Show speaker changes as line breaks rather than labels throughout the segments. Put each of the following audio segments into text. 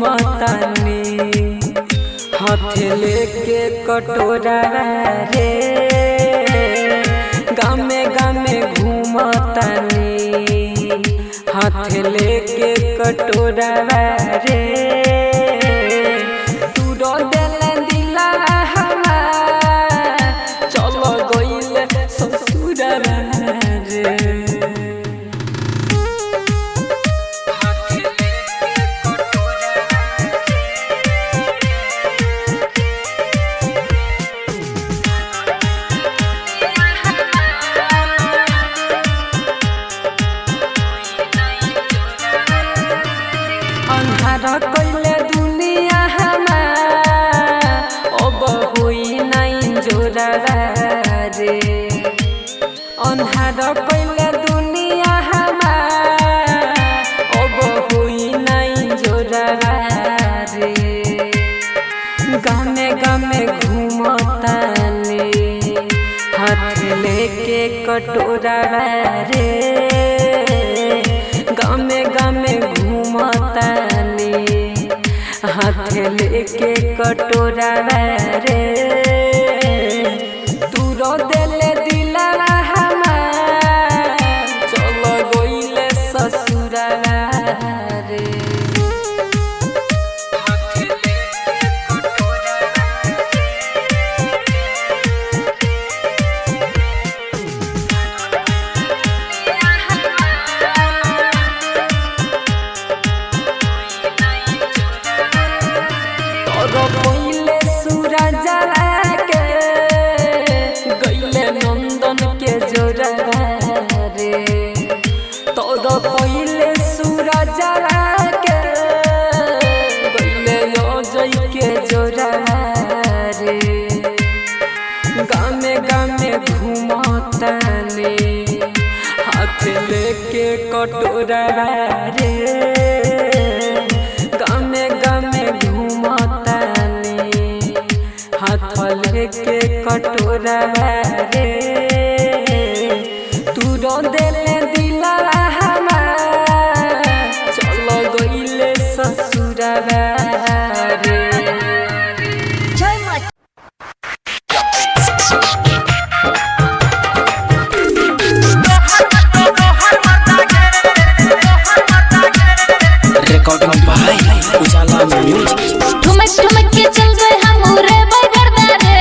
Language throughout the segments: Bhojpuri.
घूमतानी हाथ लेके कटोरा रे गामे गामे घूमतानी हाथ लेके कटोरा रे तू रो देले दिला हमार चलो गइले ससुरा रे अन्हार कइले दुनिया हमार अब होई नाइन जोरा रे अन्हार कइले दुनिया हमार अब होई नाइन जोरा रे गामे गामे घूमतानी हाथ लेके कटोरा रे गामे गामे घूमतानी हाथ लेके कटोरा रे तू रो देले दिला हमार चलो गइले ससुरा रे पहिले सूरज के गइले नंदन के जोरा रे तोर पहिले सूरज के गइले अजय के जोरा रे गामे गामे घूमतानी हाथ लेके कटोरा रे गामे गामे घूमतानी हाथ लेके कटोरा रे तू रो देले दिला हमार चलो गइले ससुरा रे
रिकॉर्डिंग भाई उजाला म्यूजिक
ठुमक ठुमक के चल गए हम रे बाई गर्दा रे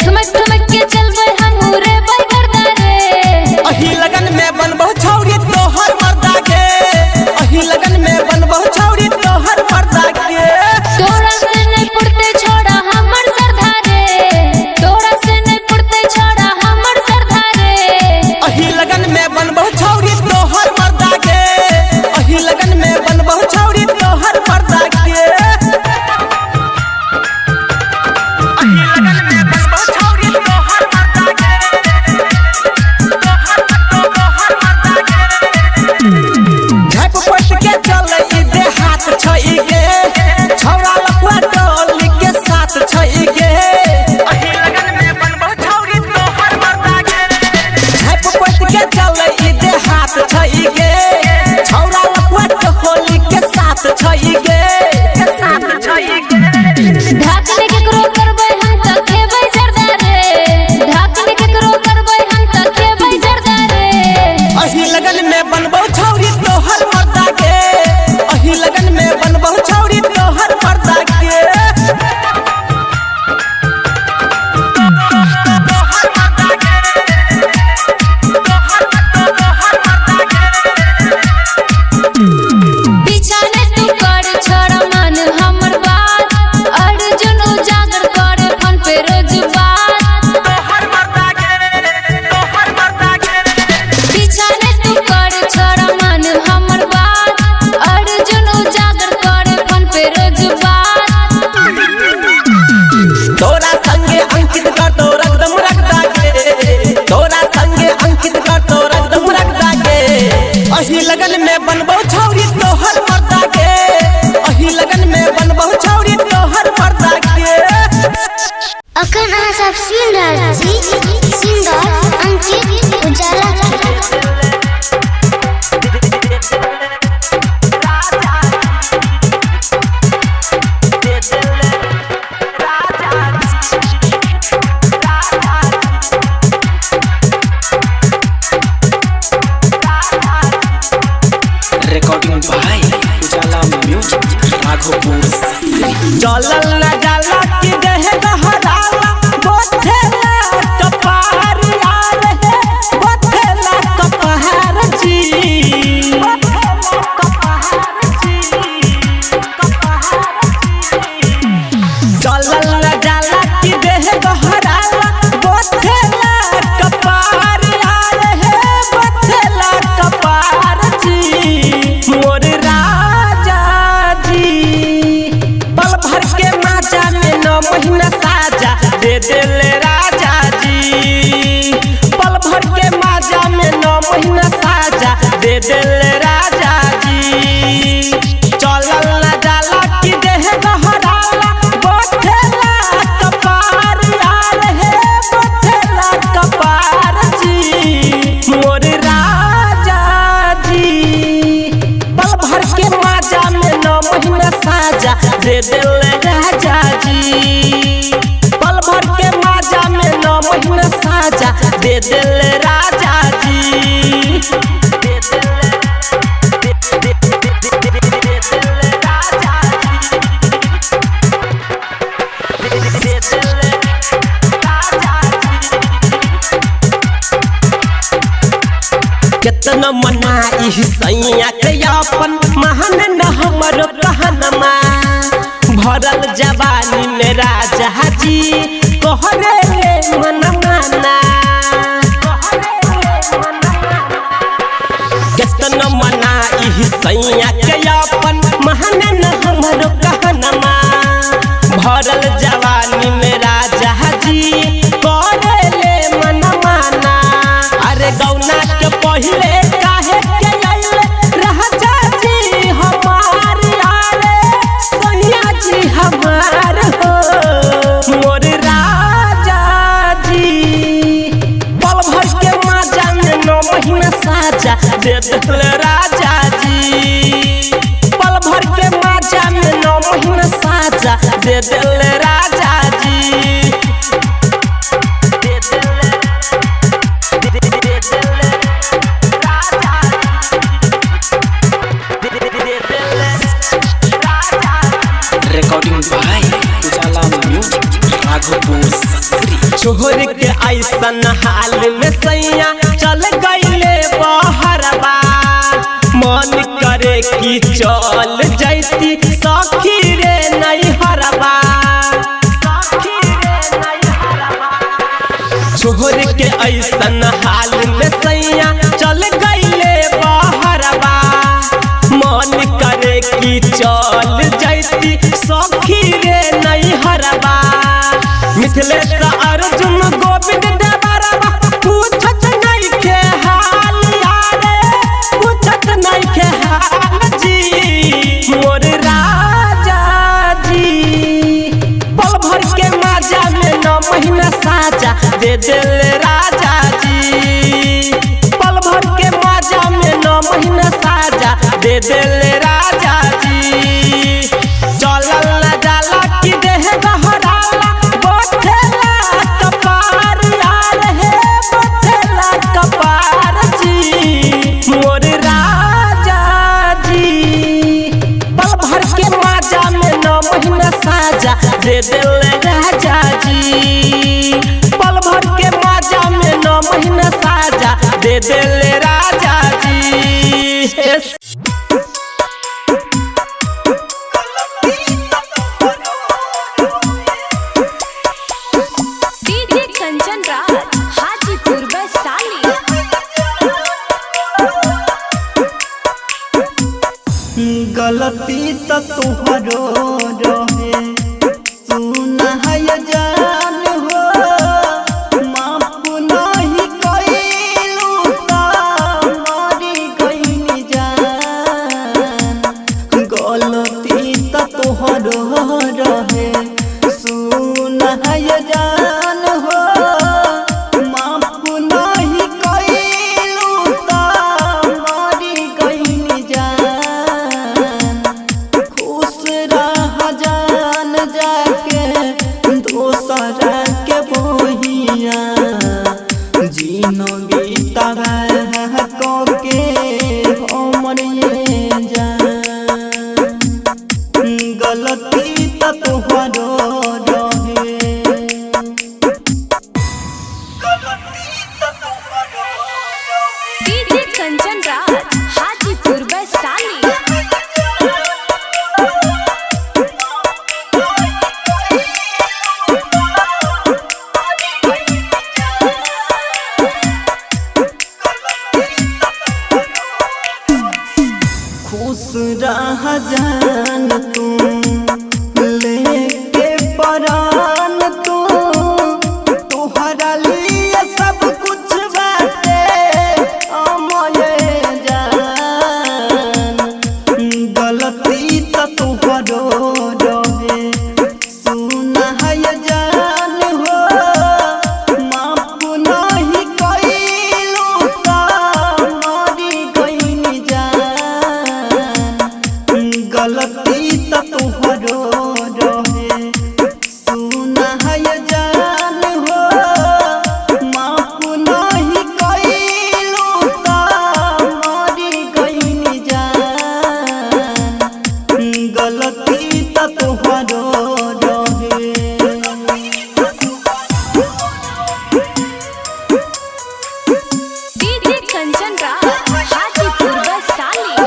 ठुमक ठुमक के चल गए हम रे बाई गर्दा रे
अही लगन में बनबो छौरी तोहर मर्दा के अही लगन में बनबो छौरी तोहर मर्दा के
तोरा से नहीं पड़ते छोड़ा हमर सरधा रे तोरा से नहीं पड़ते छोड़ा हमर सरधा रे
अही लगन में बनबो छौरी तोहर मर्दा के अही लगन में बनबो छौरी तोहर मर्दा के उजाला म्यूजिक राघोपुर जलल न जाला की देह गहराला बोथेला कपार यार है बोथेला कपार जी जलल न जाला की देह गहराला बोथेला कपार यार है बोथेला कपार जी मोर राजा जी पल भर के माजा में 9 महीना साजा दे देले राजा जी पल भर के माजा में 9 महीना साजा दे देले राजा जी चलल न जाला की देह गहराला बोथेला कपार यार है बोथेला कपार जी मोर राजा जी पल भर के माजा में 9 महीना साजा दे देले राजा जी पल भर के माजा में 9 महीना साजा दे देले राजा जी दे देले राजा जी दे देले राजा जी कितना मनाई सैया के अपन महान न हमर कहनमा भरल जवानी में राजा जी कहरे ले मन माना कितना मनाई सैया के अपन महान न हमर कहनमा भरल जवानी में राजा जी कहरे ले मन माना अरे गौना के पहिले काहे के आइले राजा जी हमार यारे सैया जी हमार हो मोर राजा जी पल भर के माजा में 9 महीना साजा दे देले राजा जी पल भर के माजा में 9 महीना साजा दे देले राजा जी दे देले रिकॉर्डिंग भाई उजाला म्यूजिक राघोपुर छोहर के ऐसन हाल में सैया चल गईले बहरबा मन करे कि चल जैती सखी रे नहीं हरबा छोहर के ऐसन हाल में सैया चल गईले बहरबा मन करे कि चल जैती सखी रे नहीं हरबा मिथिलेश अर्जुन गोविंद देवरबा पूछत नहीं के हाल यारे पूछत नहीं के हाल जी मोर राजा जी पल भर के माजा में 9 महीना साजा दे देले राजा जी पल भर के माजा में 9 महीना साजा दे देले राजा जी चलल न जाला की देह गहराला बोथेला कपार यार है बोथेला कपार जी मोर राजा जी पल भर के माजा में 9 महीना साजा दे देले राजा जी पल भर के माजा में 9 महीना साजा दे देले राजा जी
डीजे कंचन राज हाजीपुर वैशाली
गलती तो तुहरो रहे सुन है जान हो माफ नहीं कैलू ता मरी गईनी जान गलती तो तुहरो रहे सुन है जान हो माफ नहीं कैलू ता मरी गईनी जान खुश रह जान जाके दोसरा राह जान तू लेके परान तू तोहरा लिए सब कुछ बाटे अमये जान गलती तो तोहरो रहे सुना है जान हो माफ नहीं कइलू ता मरी गइनी जान गलती तो तोहरो रहे सुना है जान हो माफ नहीं कइलू ता मरी गइनी जान गलती तो तोहरो रहे
डीजे कंचन राज हाजीपुर वैशाली।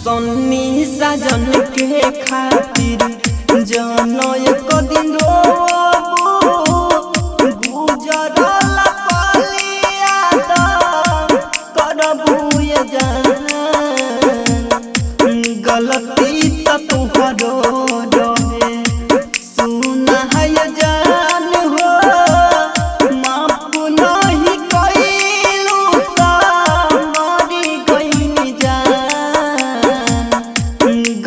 सन्नी सजन के खातिर जानो एक दिन रोबू गुजरल पलिया करबू ये जान गलती तो तोहरो रहे सुना है जान हो माफ नहीं कइलू ता मरी गइनी जान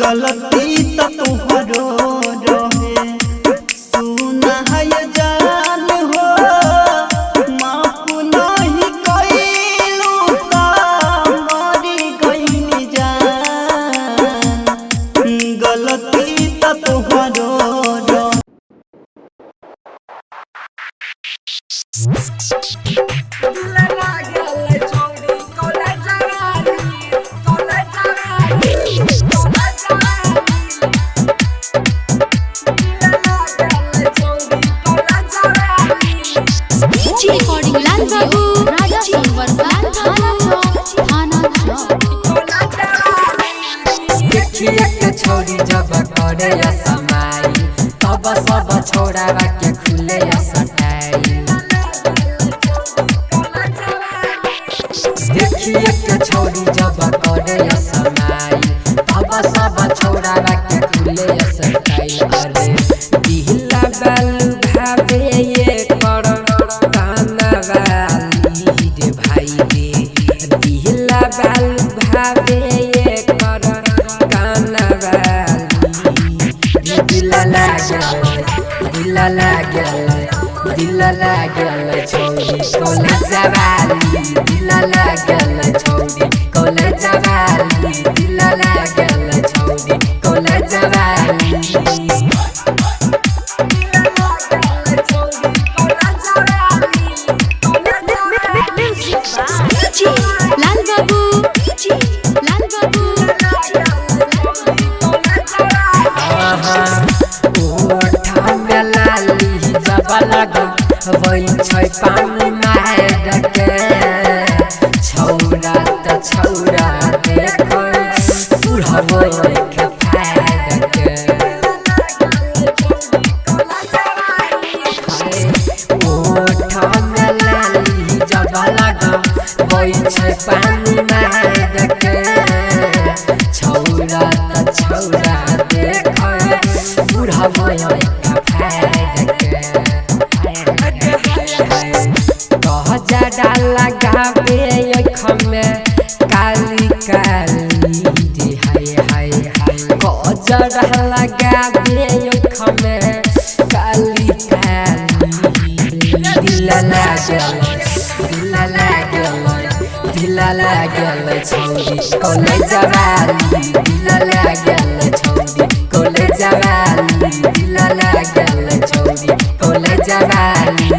गलती तो तोहरो रहे सुना है जान हो माफ नहीं कइलू ता मरी गइनी जान गलती तो तोहरो रहे
डीजे रिकॉर्डिंग लाल बाबू राजा सिल्वर थाना चौक थाना चौक।
देखिए के छोड़ी जब करे समाई तब सब छोड़ावा के खुले सटाई देखिए के छोड़ी जब करे समाई तब सब छोड़ावा के खुले सटाई अरे दिहला बालू भावे ये कर काना वाली रे भाई रे दिहला बालू भावे ये कर काना वाली दिल लागल छोड़ी कॉलेज वाली दिल लागल छोड़ी कॉलेज वाली दिल लागल छोड़ी कॉलेज वाली
लाल बाबू लाल बाबू
ओठा में लाली जब लगन वही छै पानी मार के छौरा त छौरा देखो बुढ़बो के फाड़ के ओठा में लाली जब लगन वही छै पानी मार के छौरा त छौरा देखो बुढ़बो के फाड़ के डाला गावे में काली काली रे हाय हाय हाय गजर लगावे में काली काली दिल लागल छोड़ी कॉलेज वाली दिल लागल छोड़ी कॉलेज वाली दिल लागल छोड़ी कॉलेज वाली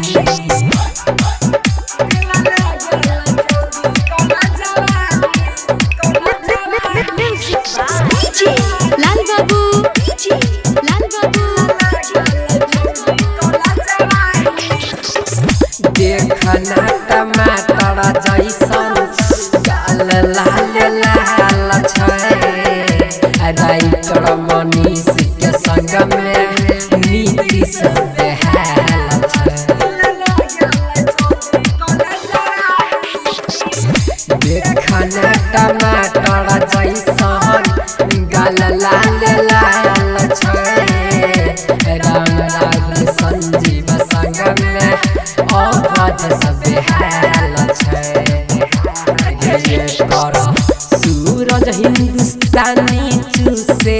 लाल बाबू लाल बाबू
देखना टमाटर जैसन गाल लाल लाल छै राइटर मनीष के संग में नीतीश बेहाल छै टमाटर जैसन गाल लाल लाल छै राम राज संजीव संग में अवध सब हाल छै ये कर सूरज हिंदुस्तानी चूसे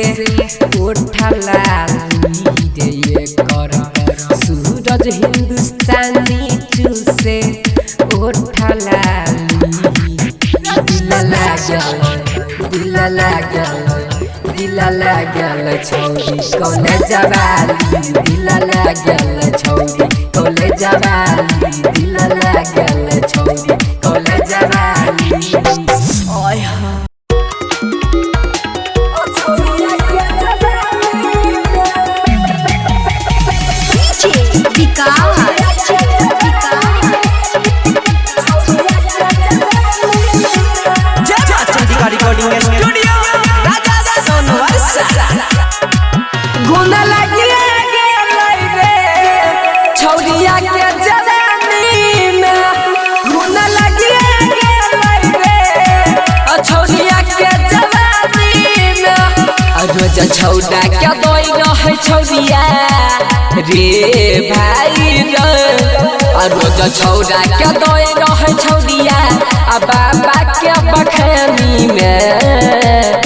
उठा लाली रे ये कर सूरज हिंदुस्तानी चूसे उठा लाली दिल लागल छौरी कौले जवाली दिल लागल छौरी कौले जवाली दिल लागल छौरी कौले जवाली ओय
रिकॉर्डिंग स्टूडियो राजा सोनवर्षा
गुन लगिए गेलै रे छौरिया के जवानी में गुन लगिए गेलै रे छौरिया के जवानी में रोज छौड़ा के दोई रहे छौरिया रे भाई रे रोज छौड़ा के दोई रहे छौरिया आ बाबा के बखानी में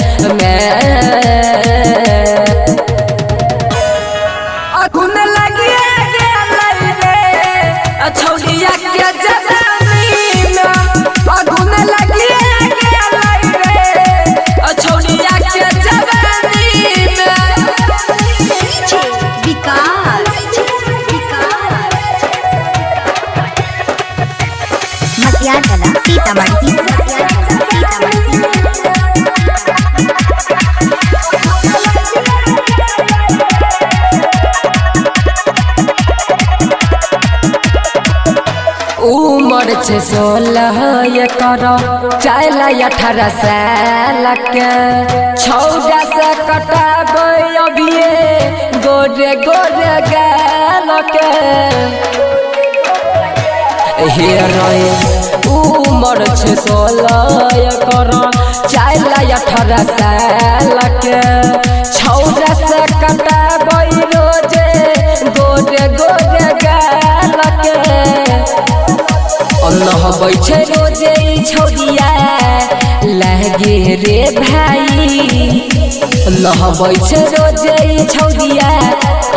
अखुन लगिए गेलै रे छौरिया के जवानी में अखुन लगिए गेलै रे छौरिया के जवानी में
मसियागला सीतामढ़ी
उमर छे 16 ये कर चल 18 साल के छौड़ा से कटाबै अभिये गोरे गोरे गाल के हे रे उमर छे 16 ये कर चल 18 साल के छौड़ा से कटाबै रोजे गोरे गोरे गाल के नहबै छै रोजे छौरिया लागे रे भाई नहबै छै रोजे छौरिया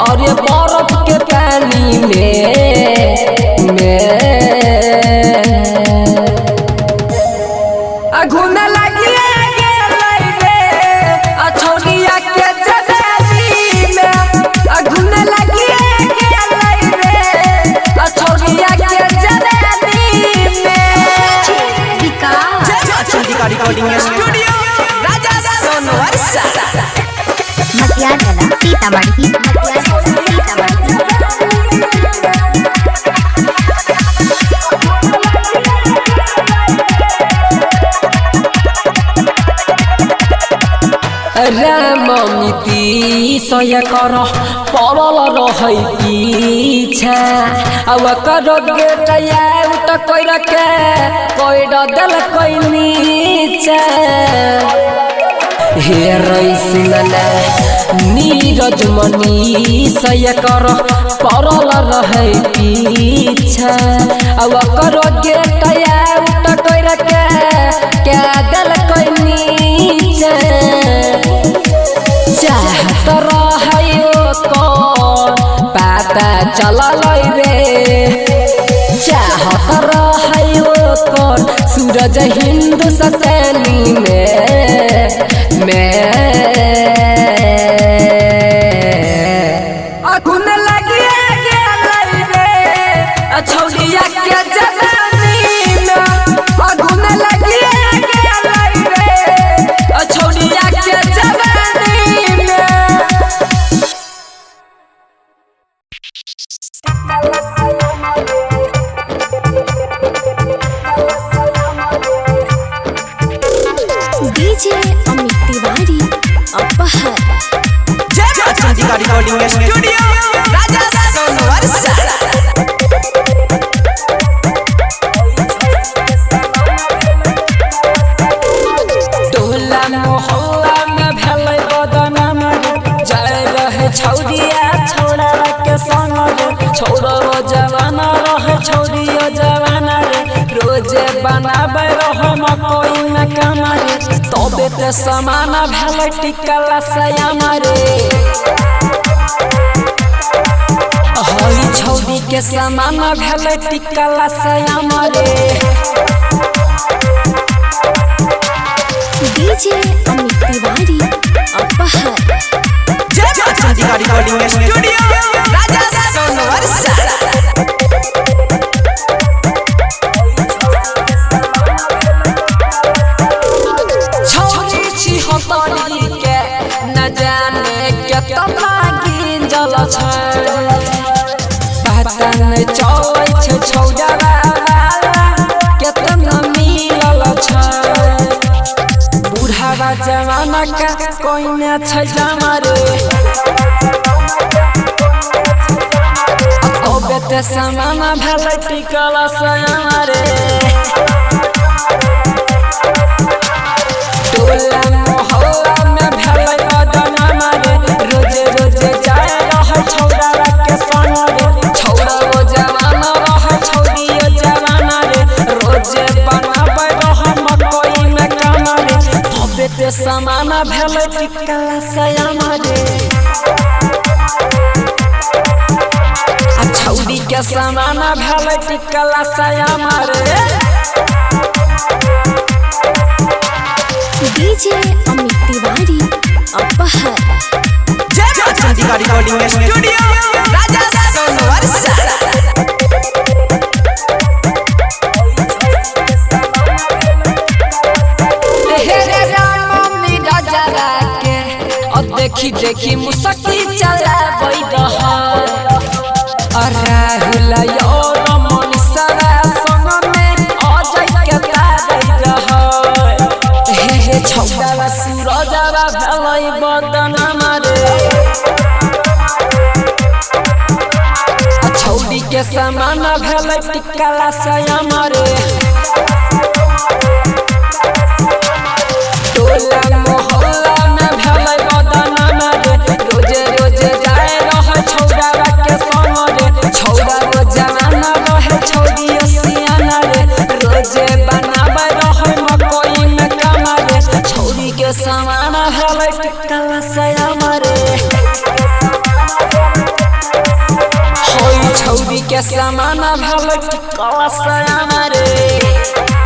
और बरफ के पानी में घुन लगिए गेलै रे छौरिया के जवानी में घुन लगिए गेलै रे छौरिया के
रिकॉर्डिंग स्टूडियो राजा सोनवर्षा
मसियागला सीतामढ़ी
राम नीति सय कर पड़ल रहै पीछा अब कर गेटया उठ कोइर के कोइड दल कोइ नीचा हे रैसना नीरज मनी सय कर पड़ल रहै पीछा अब कर गेटया उठ कोइर के दल कोइ नीचा चाहत रहयो कौन पता चललै रे चाहत रहयो कौन सूरज हिंदुस्तानी में अखुन लगिए गेलै रे छौरिया के जवानी में अखुन लगिए गेलै रे छौरिया के जवानी में
डीजे अमित तिवारी अपहर
रिकॉर्डिंग स्टूडियो राजा सोनवर्षा
मकई में कमरे तबे ते समान भेल टिकला सयामा रे हई छौरी के समान भेल टिकला सयामा रे
डीजे अमित तिवारी अपहर
रिकॉर्डिंग स्टूडियो राजा सोनवर्षा
के न जाने केतना गिंजल छै पता नै चलै छै छौड़ा केतना मिलल छै बुढ़ावा जवाना का कोइने छै जमारे अबे ते समान भेल टिकल सयामा रे टोला मोहल्ला में भेल बदनामा रे रोजे रोजे जाय रह छौड़ा के संग रे छौड़ा वो जवाना रह छौड़ी जवाना रे रोजे बनाबै रह मकई में कामा रे तबे ते समान भेल टिकला सयामा रे आ छौड़ी के समान भेल टिकला सयामा रे
डीजे अमित तिवारी अपहर
रिकॉर्डिंग स्टूडियो राजा सोनवर्षा
देखी देखी मुसकी चला राहुल और मनीषा संग में अजय के तारई हे छौड़ा सूरजवा भेलै बदनामा रे छौड़ी के समान भेल टिकला सयामा रे टोला मोहल्ला में भेल बदनामा रे रोजे रोजे जाय रह छौड़ा के संग रे छौड़ा वो जवाना रहे छौड़ी सियाना रे रोजे बनाबै रह मकई में कामा रे छौड़ी के समान भेल टिकला सयामा रे हई छौड़ी के समान भेल टिकला सयामा रे।